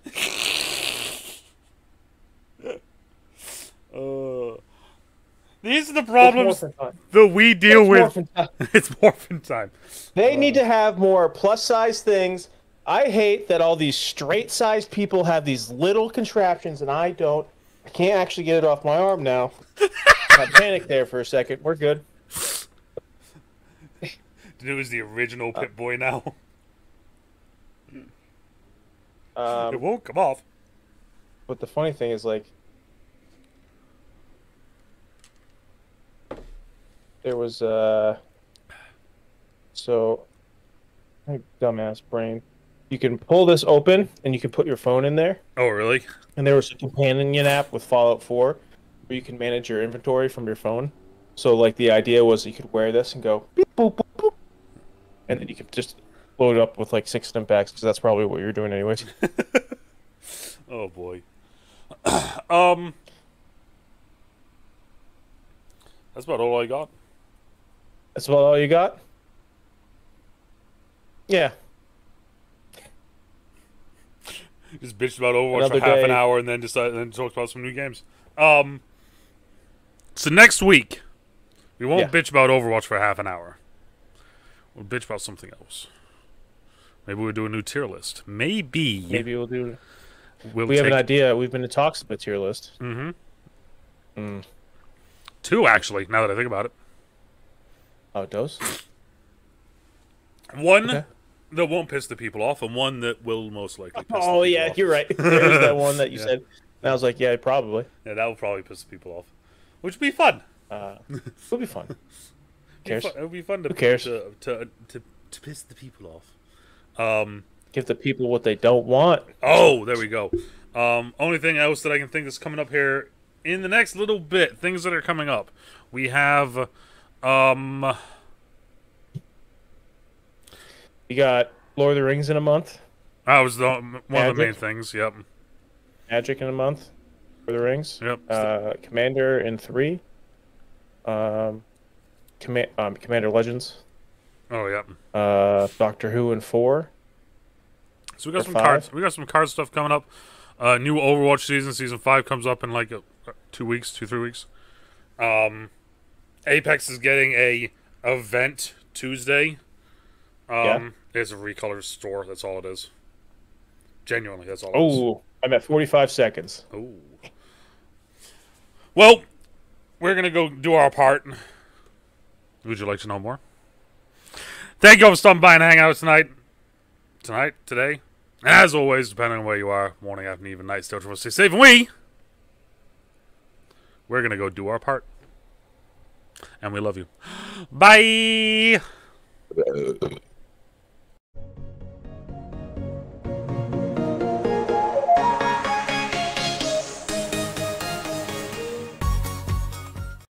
These are the problems that we deal with. It's morphin' time. They need to have more plus-size things. I hate that all these straight-sized people have these little contraptions, and I don't. I can't actually get it off my arm now. I panicked there for a second. We're good. It was the original Pit Boy now. It won't come off. But the funny thing is, like, there was so my dumbass brain. You can pull this open and you can put your phone in there. Oh, really? And there was a companion app with Fallout 4 where you can manage your inventory from your phone. So, like, the idea was you could wear this and go beep, boop, boop, boop, and then you could just load it up with like 6 stim packs because that's probably what you're doing anyways. Oh boy. That's about all I got. That's about all you got? Yeah. Just bitched about Overwatch Another for half day. an hour and then talked about some new games. So next week, we won't bitch about Overwatch for half an hour. We'll bitch about something else. Maybe we'll do a new tier list. Maybe we'll do. We have an idea. We've been in talks of a tier list. Mm-hmm. 2, actually, now that I think about it. Oh, it does? One that won't piss the people off, and one that will most likely piss the people off. You're right. There's that one that you said. And I was like, yeah, probably. Yeah, that will probably piss the people off. Which would be fun. It'll be fun. Who cares? It would be fun to, Who cares? To piss the people off. Give the people what they don't want. Oh, there we go. Only thing else that I can think that's coming up here in the next little bit, things that are coming up. We have, You got Lord of the Rings in a month. that was one of the main things, yep. Magic in a month. Lord of the Rings. Yep. Commander in 3. Commander Legends. Oh, yep. Doctor Who in 4. So we got some cards. We got some card stuff coming up. New Overwatch season 5 comes up in like 3 weeks. Apex is getting a event Tuesday. It's a recolor store. That's all it is. Genuinely, that's all it is. Oh, I'm at 45 seconds. Oh. Well, we're going to go do our part. Would you like to know more? Thank you all for stopping by and hanging out tonight. Today. And as always, depending on where you are, morning, afternoon, even night, still try to stay safe. And we're going to go do our part. And we love you. Bye!